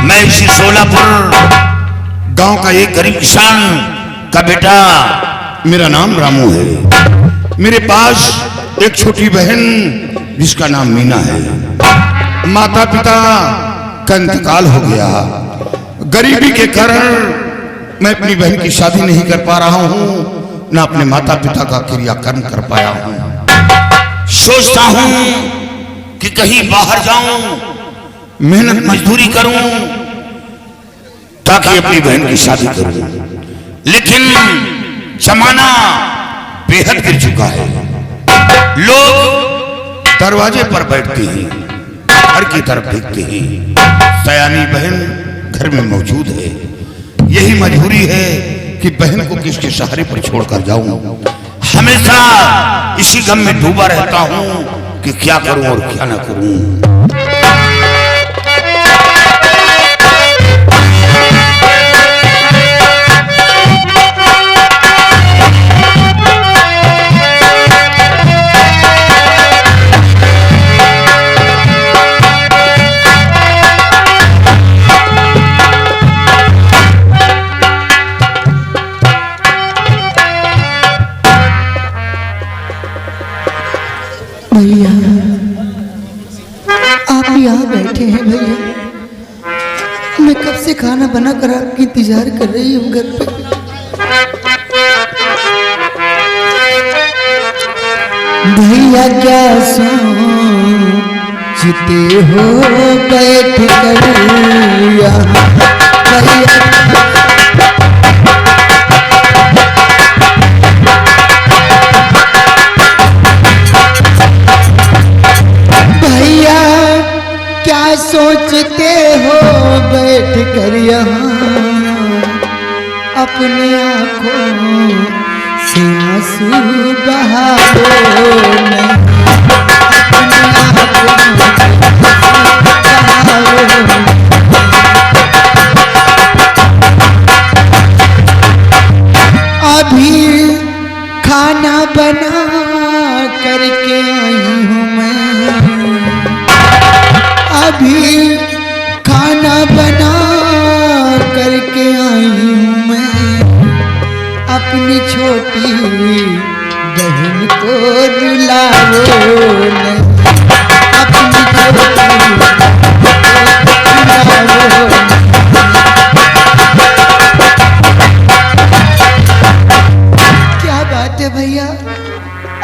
मैं इसी सोलापुर गांव का एक गरीब किसान का बेटा, मेरा नाम रामू है। मेरे पास एक छोटी बहन जिसका नाम मीना है। माता पिता का इंतकाल हो गया। गरीबी के कारण मैं अपनी बहन की शादी नहीं कर पा रहा हूं, न अपने माता पिता का क्रियाकर्म कर पाया हूं। सोचता हूं कि कहीं बाहर जाऊं, मेहनत मजदूरी करूं ताकि अपनी बहन की शादी करूं, लेकिन जमाना बेहद गिर चुका है। लोग दरवाजे पर बैठते हैं, घर की तरफ देखते हैं, सयानी बहन घर में मौजूद है। यही मजबूरी है कि बहन को किसके सहारे पर छोड़कर जाऊं। हमेशा इसी गम में डूबा रहता हूं कि क्या करूं और क्या ना करूं। भैया, आप यहाँ बैठे हैं भैया। मैं कब से खाना बना कर आपकी इंतजार कर रही हूँ घर पे। भैया क्या सोचते हो बैठ कर यहाँ, भैया सोचते हो बैठ कर यहाँ, अपने आँखों से आंसू बहाओ नहीं, अपने आँखों से अभी खाना बना करके आई हूँ मैं, अभी खाना बना करके आई हूँ मैं। अपनी छोटी बहन को रुलाओ नहीं, अपनी छोटी बहन को रुलाओ। क्या बात है भैया,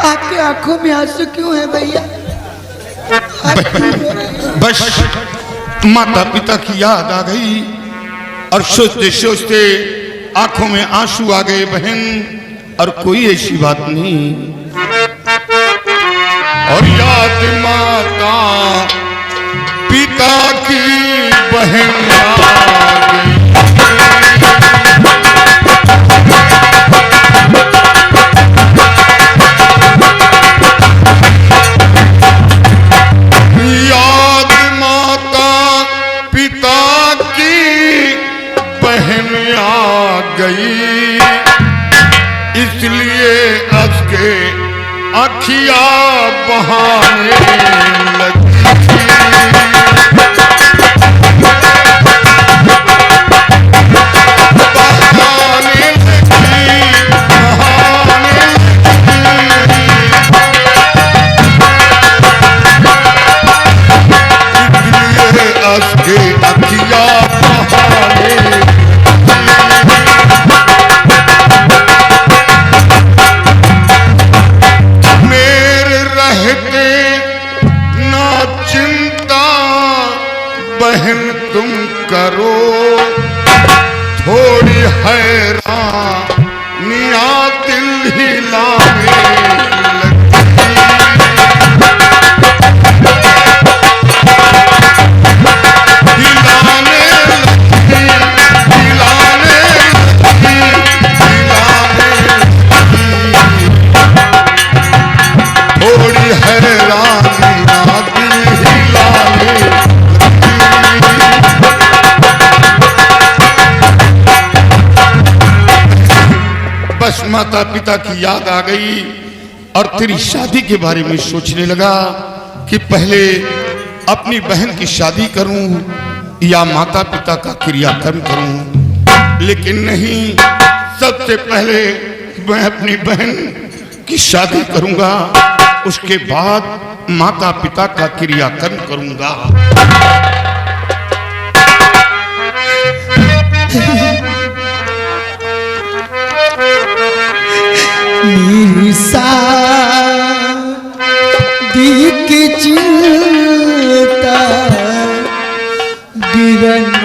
आपकी आंखों में आंसू क्यों है भैया? बस माता पिता की याद आ गई और सोचते सोचते आंखों में आंसू आ गए बहन। और कोई ऐसी बात नहीं, और याद माता पिता की बहन आ गई। गई इसलिए उसके आँखिया बहाने लगी। बहन तुम करो थोड़ी हैरानियां दिल हिलाने थोड़ी हैरानियां दिल हिलाने। बस माता पिता की याद आ गई और तेरी शादी के बारे में सोचने लगा कि पहले अपनी बहन की शादी करूं या माता पिता का क्रियाकर्म करूं, लेकिन नहीं, सबसे पहले मैं अपनी बहन की शादी करूंगा, उसके बाद माता पिता का क्रियाकर्म करूंगा। मेरी शादी की चिंता गिरना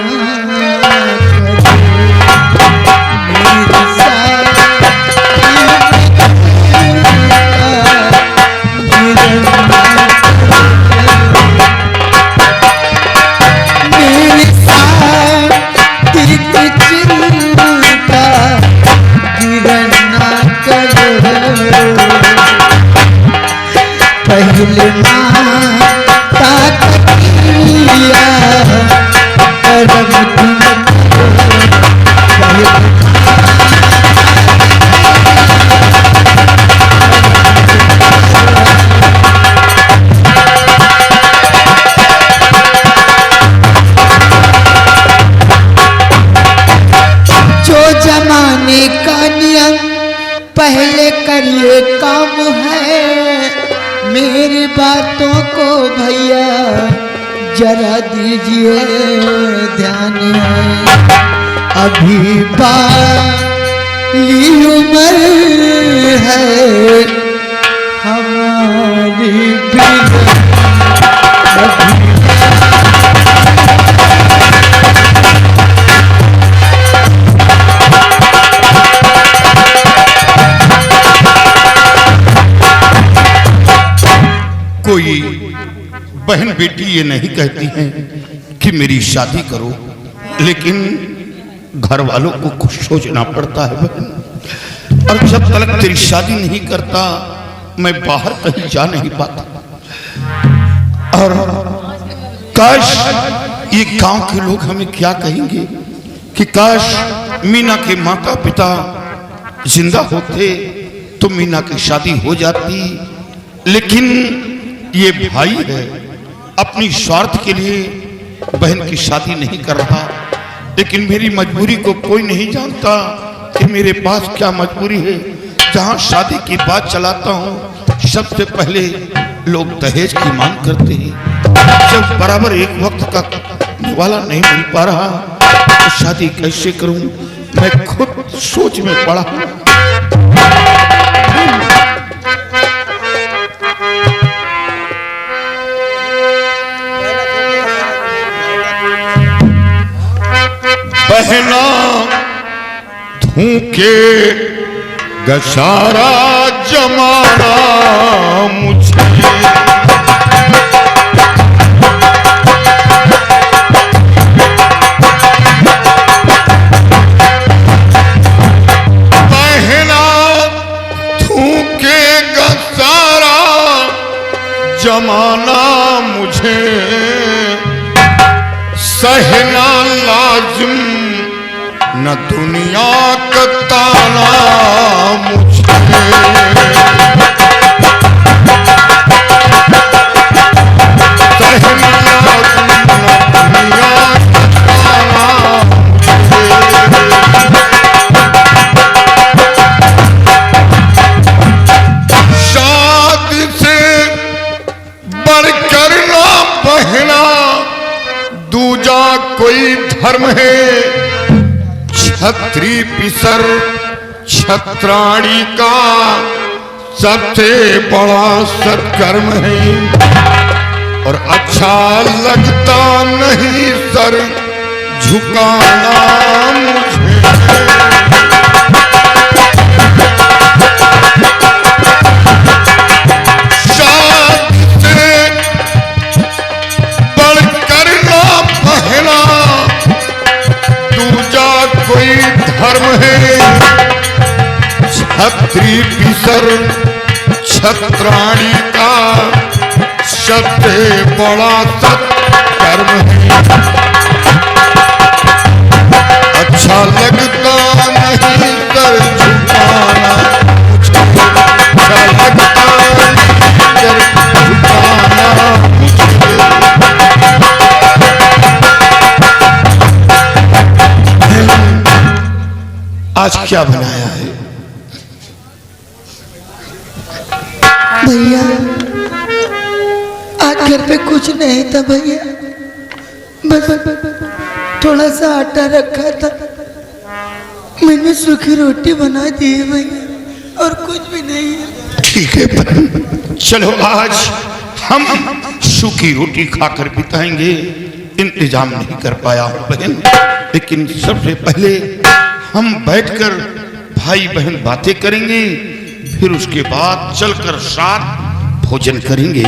पहले माता किया करम तुम जो जमाने का नियम पहले करिए काम है, मेरी बातों को भैया जरा दीजिए ध्यान है। अभी बाली उम्र है हमारी कोई बहन बेटी ये नहीं कहती हैं कि मेरी शादी करो, लेकिन घर वालों को कुछ सोचना पड़ता है बहन। और जब तक तेरी शादी नहीं करता मैं बाहर कहीं जा नहीं पाता। और काश ये गांव के लोग हमें क्या कहेंगे कि काश मीना के माता पिता जिंदा होते तो मीना की शादी हो जाती, लेकिन ये भाई है अपनी स्वार्थ के लिए बहन की शादी नहीं कर रहा। लेकिन मेरी मजबूरी को कोई नहीं जानता कि मेरे पास क्या मजबूरी है। जहां शादी की बात चलाता हूं, सबसे पहले लोग दहेज की मांग करते हैं। जब बराबर एक वक्त का वाला नहीं मिल पा रहा तो शादी कैसे करूं, मैं खुद सोच में पड़ा। बहना धूके गसारा जमाना मुझे, बहना धूके गसारा जमाना मुझे, सहना लाजिम न दुनिया का ताना मुझे। सहना लाजिम न दुनिया का ताना मुझे। शादी से बढ़कर ना बहना दूजा कोई धर्म है, छत्री पिसर छत्राणी का सबसे बड़ा सत्कर्म है। और अच्छा लगता नहीं सर झुकाना मुझे। धर्म है छत्री पिसर छत्राणी का सबसे बड़ा सत्कर्म है। अच्छा लगता नहीं सर झुकाना मुझे, अच्छा लगता नहीं सर झुकाना मुझे। आज क्या बनाया है? भैया आज घर पे कुछ नहीं था भैया, बस थोड़ा सा आटा रखा था, मैंने सूखी रोटी बना दी है भैया, और कुछ भी नहीं है। ठीक है बहन, चलो आज हम सूखी रोटी खाकर बिताएंगे। इंतजाम नहीं कर पाया हूं बहन, लेकिन सबसे पहले हम बैठकर भाई बहन बातें करेंगे, फिर उसके बाद चलकर साथ भोजन करेंगे।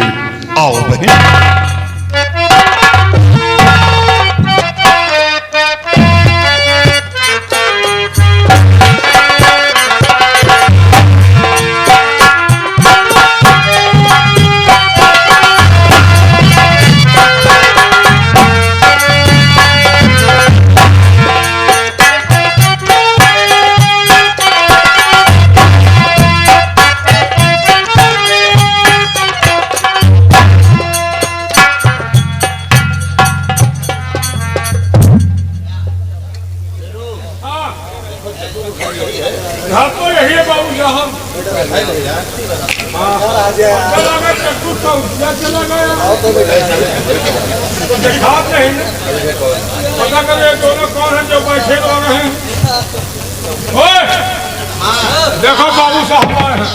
आओ बहन। पता करिए दोनों कौन हैं जो बैठे दोनों हैं। ओए, देखो बाबू साहब आए हैं।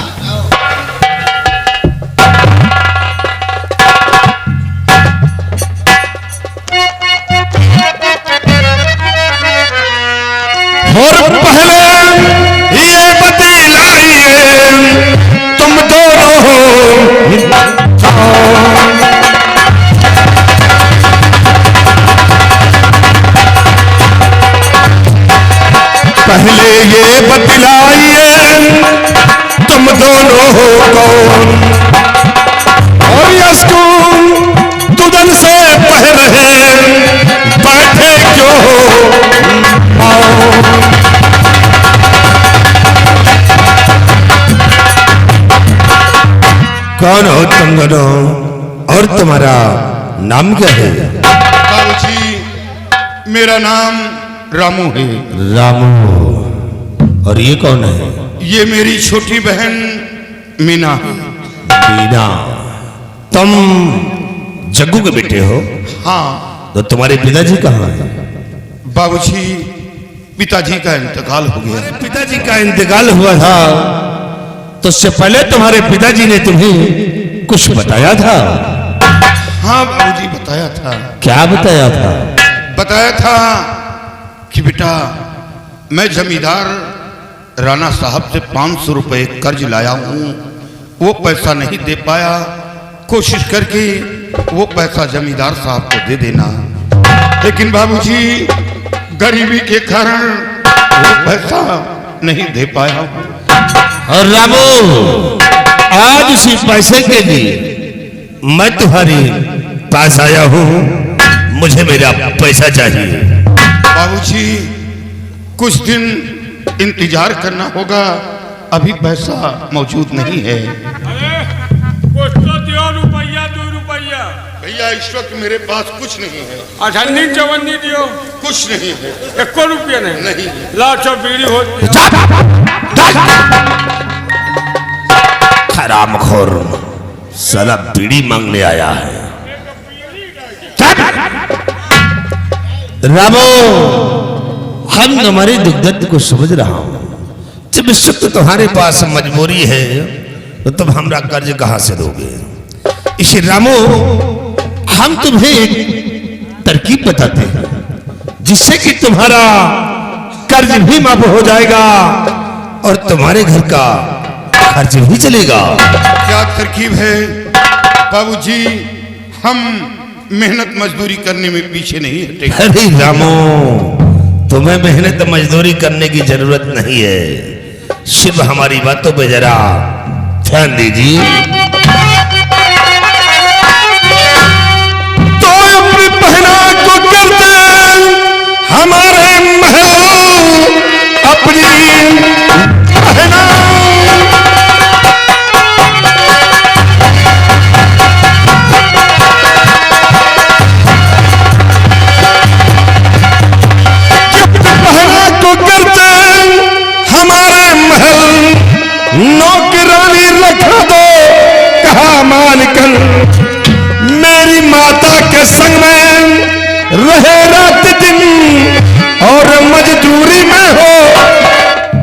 और पहले ये बतलाइए तुम दोनों पहले ये बतलाइए तुम दोनों हो कौन, और यसको तुदन से पहले बैठे क्यों आओ। कौन हो तुम दोनों और तुम्हारा नाम क्या है? बाबूजी मेरा नाम रामू है। रामू। और ये कौन है? ये मेरी छोटी बहन मीना है। मीना। तुम जग्गू के बेटे हो? हाँ। तो तुम्हारे पिताजी कहाँ हैं? बाबूजी पिताजी का इंतकाल हो गया। पिताजी का इंतकाल हुआ था तो उससे पहले तुम्हारे पिताजी ने तुम्हें कुछ बताया था? हाँ बाबूजी बताया था। क्या बताया था? बताया था कि बेटा मैं जमींदार राणा साहब से 500 रुपए कर्ज लाया हूँ, वो पैसा नहीं दे पाया, कोशिश करके वो पैसा जमींदार साहब को दे देना। लेकिन बाबूजी गरीबी के कारण वो पैसा नहीं दे पाया। और रामू आज उसी पैसे के लिए मैं तुम्हारे पास आया हूँ, मुझे मेरा पैसा चाहिए। बाबूजी कुछ दिन इंतजार करना होगा, अभी पैसा मौजूद नहीं है। अरे कुछ तो दियो, रुपया 2 रुपया। भैया इस वक्त मेरे पास कुछ नहीं है। अठन्नी चवन्नी दियो। कुछ नहीं है। 1 रुपया नहीं। नहीं। ला चल बीड़ी हो। हरामखोर साला बीड़ी मांगने आया है। रामो हम तुम्हारी दुख दर्द को समझ रहा हूं, जब इस वक्त तुम्हारे पास मजबूरी है तो तुम हमरा कर्ज कहां से दोगे? इसे रामो हम तुम्हें एक तरकीब बताते हैं जिससे कि तुम्हारा कर्ज भी माफ हो जाएगा और तुम्हारे घर का खर्च भी चलेगा। क्या तरकीब है बाबूजी? हम मेहनत मजदूरी करने में पीछे नहीं हटेंगे। अरे रामो तुम्हें मेहनत मजदूरी करने की जरूरत नहीं है, सिर्फ हमारी बातों पे जरा ध्यान दीजिए। तो अपनी पहना को करते हमारे महल अपनी पहना। पहना को करते के संग में रहे रात दिन और मजदूरी में हो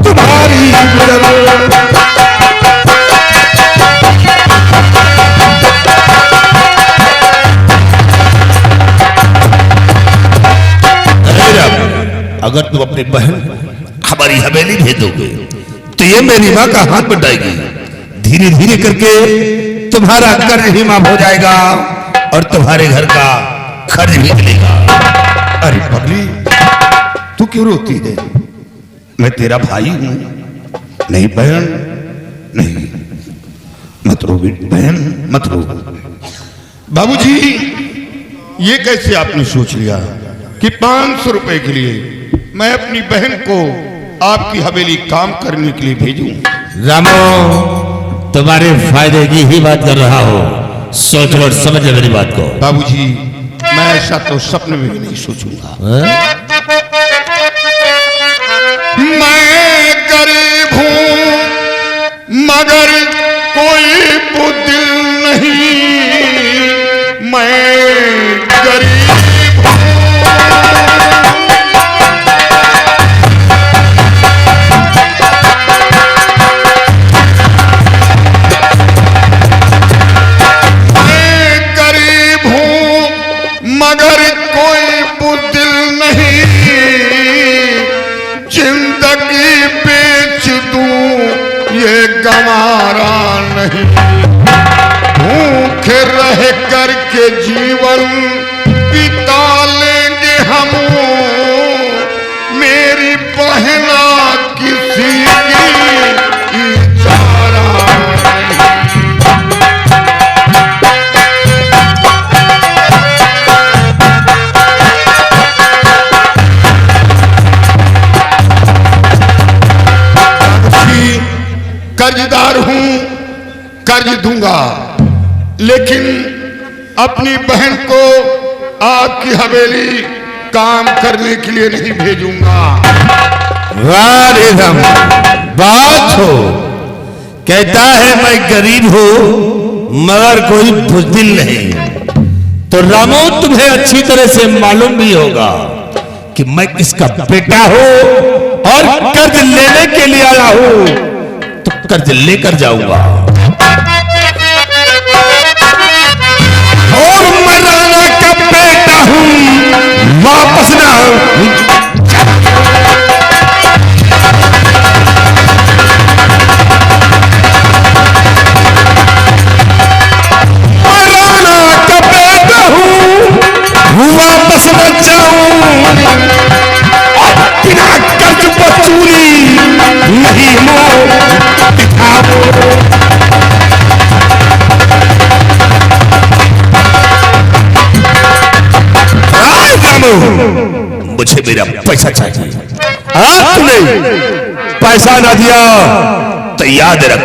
तुम्हारी गुजर। अगर तुम अपनी बहन हमारी हवेली भेजोगे तो ये मेरी माँ का हाथ बढ़ाएगी, धीरे धीरे करके तुम्हारा कर्ज भी माफ हो जाएगा और तुम्हारे घर का खर्च भी मिलेगा। अरे पगली, तू क्यों रोती है? मैं तेरा भाई हूं। नहीं बहन, नहीं, मत रो बहन, मत रो। बाबूजी, ये कैसे आपने सोच लिया कि 500 रुपए के लिए मैं अपनी बहन को आपकी हवेली काम करने के लिए भेजूं? रामो, तुम्हारे फायदे की ही बात कर रहा हो, सोच और समझ मेरी बात को। बाबूजी, मैं ऐसा तो सपने में भी नहीं सोचूंगा। मैं गरीब हूं मगर कोई बुद्धिल नहीं, मैं गरीब मगर कोई बुद्धिल नहीं, जिंदगी बेच दूं ये गंवारा नहीं। भूखे रह करके जीवन बिता लेंगे हम, मेरी बहना किसी की इजारा नहीं। कर्जदार हूं, कर्ज दूंगा, लेकिन अपनी बहन को आपकी हवेली काम करने के लिए नहीं भेजूंगा। वाह बात हो, कहता है मैं गरीब हूं मगर कोई बुज़दिल नहीं। तो रामो, तुम्हें अच्छी तरह से मालूम भी होगा कि मैं किसका बेटा हूं और कर्ज लेने के लिए आया हूं, तो कर्ज लेकर जाऊंगा। और मैं राणा का बेटा हूं, वापस ना मैं राणा का बेटा हूं, वापस न जाऊं, बिना कर्ज वसूली नहीं मुझे मेरा पैसा चाहिए। आपने पैसा ना दिया तो याद रख,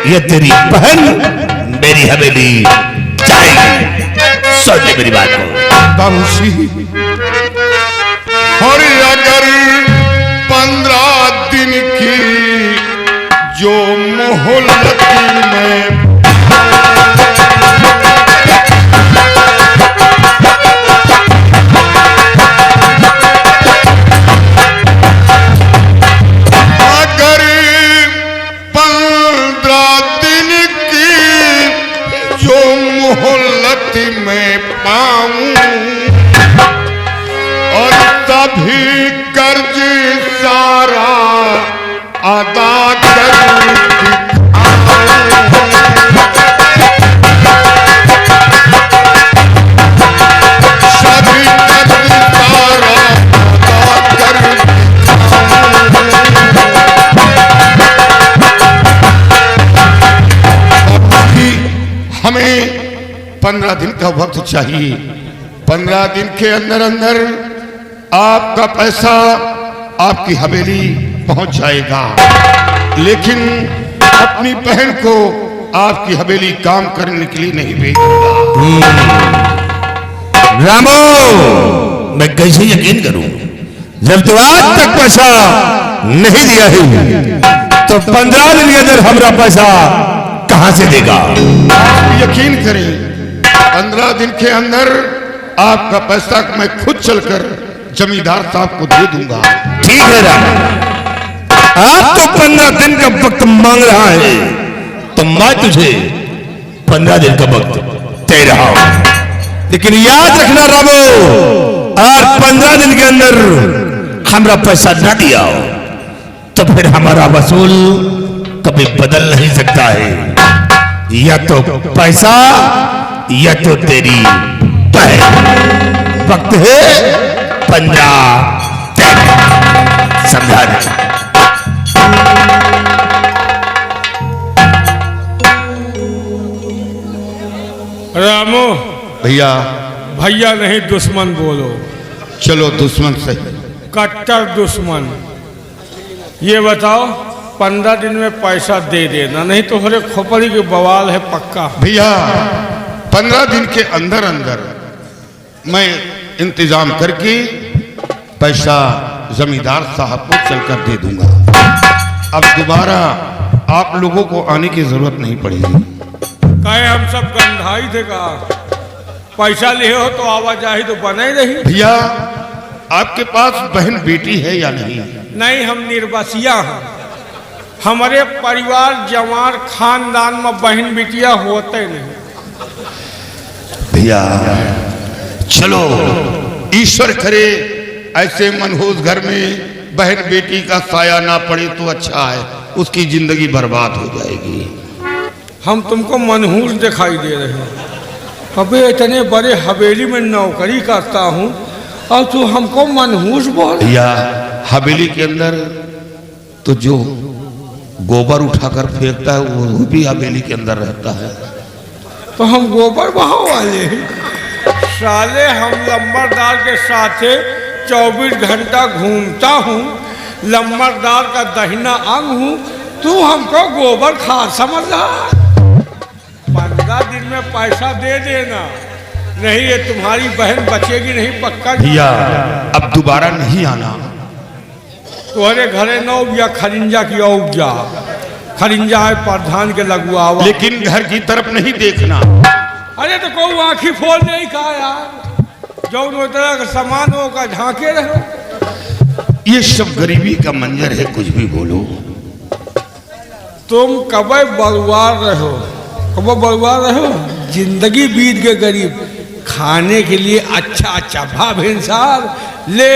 ये तेरी बहन मेरी हवेली जाएगी। समझ ले मेरी बात को। बाबूजी, और अगर 15 दिन की जो मोहलत में मोहलत में पाऊं और तभी कर्ज सारा अदा कर सभी कर्ज सारा अदा कर हमें 15 दिन का वक्त चाहिए। 15 दिन के अंदर अंदर आपका पैसा आपकी हवेली पहुंच जाएगा, लेकिन अपनी बहन को आपकी हवेली काम करने के लिए नहीं भेजूंगा। रामो, मैं कैसे यकीन करूं जब तो आज तक पैसा नहीं दिया है, तो 15 दिन के अंदर हमारा पैसा कहां से देगा? यकीन करें, 15 दिन के अंदर आपका पैसा मैं खुद चलकर जमींदार साहब को दे दूंगा। ठीक है राम, आप तो 15 दिन का वक्त मांग रहा है, तो मैं तुझे 15 दिन का वक्त दे रहा हूं, लेकिन याद रखना रामो, और 15 दिन के अंदर हमारा पैसा ना दिया तो फिर हमारा वसूल कभी बदल नहीं सकता है, या तो पैसा या तो तेरी बहन। वक्त है 15 दिन, समझा दे। रामू भैया, भैया नहीं दुश्मन बोलो। चलो दुश्मन सही। कट्टर दुश्मन। ये बताओ 15 दिन में पैसा दे देना, नहीं तो हरे खोपड़ी के बवाल है पक्का। भैया 15 दिन के अंदर अंदर मैं इंतजाम करके पैसा जमींदार साहब को चलकर दे दूंगा। अब दोबारा आप लोगों को आने की जरूरत नहीं पड़ेगी। कहे हम सब गंधाई थे का पैसा ले हो तो आवाजाही तो बना ही रही। भैया आपके पास बहन बेटी है या नहीं? नहीं, हम निर्बसिया हैं। हमारे परिवार जवान खानदान में बहन बेटिया होते नहीं। भैया चलो, ईश्वर करे ऐसे मनहूस घर में बहन बेटी का साया ना पड़े तो अच्छा है, उसकी जिंदगी बर्बाद हो जाएगी। हम तुमको मनहूस दिखाई दे रहे हैं। अबे इतने बड़े हवेली में नौकरी करता हूँ और तू हमको मनहूस बोल। भैया हवेली के अंदर तो जो गोबर उठाकर फेंकता है वो भी हवेली के अंदर रहता है। तो हम गोबर बहाव वाले हैं। साले हम लंबरदार के साथ 24 घंटा घूमता हूँ, लंबरदार का दहिना अंग हूँ, तू हमको गोबर खा समझ रहा। 15 दिन में पैसा दे देना, नहीं ये तुम्हारी बहन बचेगी नहीं पक्का। भैया अब दोबारा नहीं आना। तुम्हारे घरे न उपजा खरिंजा की उपजा, खरिंजा है प्रधान के लगुआ हुआ। लेकिन घर की तरफ नहीं देखना। अरे तो कोई आँखी फोड़ नहीं कहा यार, जो तरह का सामान होगा झांके रहो। ये सब गरीबी का मंजर है, कुछ भी बोलो। तुम कब बलवार रहो, कब बलवार रहो, जिंदगी बीत के गरीब। खाने के लिए अच्छा अच्छा भाभिंसार ले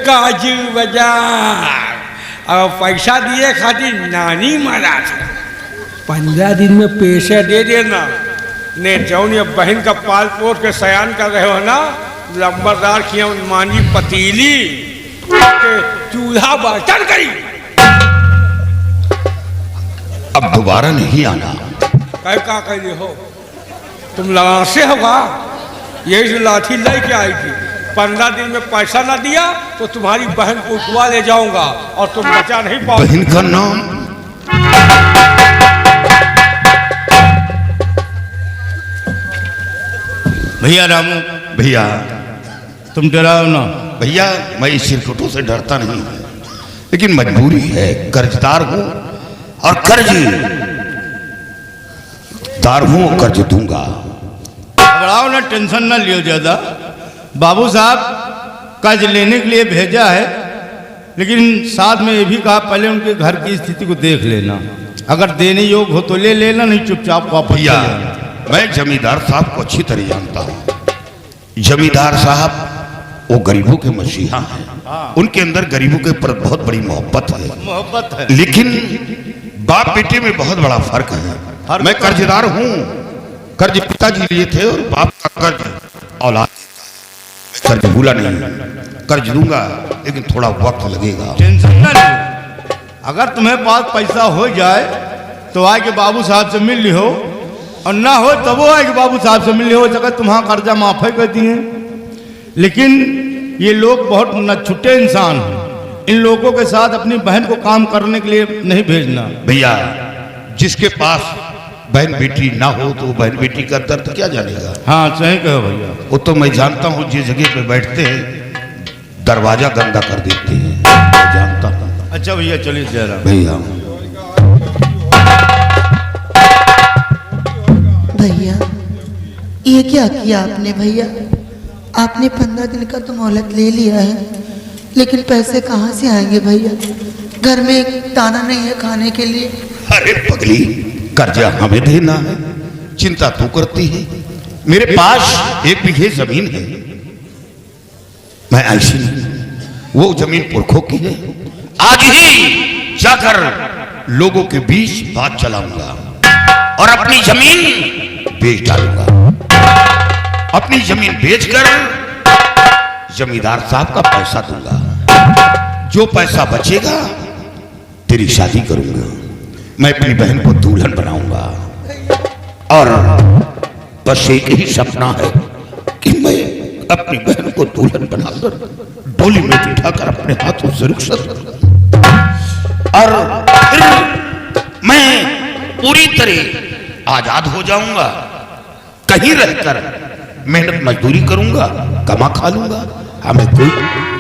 काजू बाजार और पैसा दिए खातिर नानी महाराज 15 दिन में पैसे दे देना। ने जौन ये बहन का पाल पोस के सयान कर रहे हो ना, लंबरदार की मानी पतीली के चूल्हा बर्तन करी। अब दोबारा नहीं आना। कह का कहली हो तुम लगा से होगा, यही से लाठी लेके आई थी। 15 दिन में पैसा ना दिया तो तुम्हारी बहन को उठवा ले जाऊंगा और तुम बचा नहीं पाओगे। बहन का नाम? भैया रामू, भैया तुम डराओ ना। भैया मैं इस सिरकुटों से डरता नहीं हूं, लेकिन मजबूरी है। कर्जदार हूं और कर्जदार हूं, कर्ज दूंगा। घबराओ ना, टेंशन ना लियो ज्यादा। बाबू साहब कर्ज लेने के लिए भेजा है, लेकिन साथ में ये भी कहा पहले उनके घर की स्थिति को देख लेना, अगर देने योग्य हो तो ले लेना, नहीं चुपचाप वापस भैया ले लेना। मैं जमींदार साहब को अच्छी तरह जानता हूं। जमींदार साहब वो गरीबों के मसीहा हैं, उनके अंदर गरीबों के प्रति बहुत बड़ी मोहब्बत है। मोहब्बत है, लेकिन बाप बेटे में बहुत बड़ा फर्क है। मैं कर्जदार हूं, कर्ज पिताजी लिए थे और बाप का कर्ज औलाद। कर्ज भूला नहीं, कर्ज दूंगा, लेकिन थोड़ा वक्त लगेगा। टेंशन ना लो। अगर तुम्हें पास पैसा हो जाए तो आके बाबू साहब से मिल लियो, और ना हो तब वो आके बाबू साहब से मिल लियो, जगह तुम्हारा कर्जा माफ कर दिए। लेकिन ये लोग बहुत न छुट्टे इंसान हैं, इन लोगों के साथ अपनी बहन को काम करने के लिए नहीं भेजना। भैया जिसके पास बहन बेटी ना हो तो बहन बेटी का दर्द क्या जानेगा। हाँ सही कहो भैया। वो तो मैं जानता हूँ, जिस जगह पे बैठते हैं दरवाजा गंदा कर देते हैं, मैं जानता हूँ। अच्छा भैया चलिए जरा। भैया भैया ये क्या किया आपने भैया? आपने 15 दिन का तो मोहलत ले लिया है, लेकिन पैसे कहाँ से आएंगे भैया? घर में एक दाना नहीं है खाने के लिए। अरे पगली, कर्जा हमें देना है, चिंता तू करती है। मेरे पास 1 बीघे जमीन है, मैं ऐसी नहीं, वो जमीन पुरखों की है। आज ही जाकर लोगों के बीच बात चलाऊंगा और अपनी जमीन बेच डालूंगा। अपनी जमीन बेचकर जमींदार साहब का पैसा दूंगा। जो पैसा बचेगा तेरी शादी करूंगा। मैं अपनी बहन को दुल्हन बनाऊंगा और बस एक ही सपना है कि मैं अपनी बहन को दुल्हन बनाकर डोली में बिठाकर अपने हाथों से रुखसत और फिर मैं पूरी तरह आजाद हो जाऊंगा। कहीं रहकर मेहनत मजदूरी करूंगा, कमा खा लूंगा, हमें कोई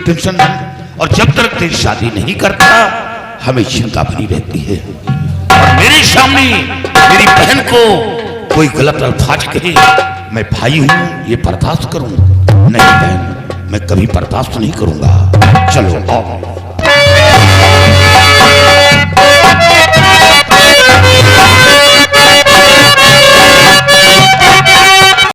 टेंशन नहीं। और जब तक तेरी शादी नहीं करता हमें चिंता बनी रहती है। और मेरे सामने मेरी बहन को कोई गलत अल्फाज कहे, मैं भाई हूं ये बर्दाश्त करूं? नहीं बहन, मैं कभी बर्दाश्त नहीं करूंगा। चलो आओ।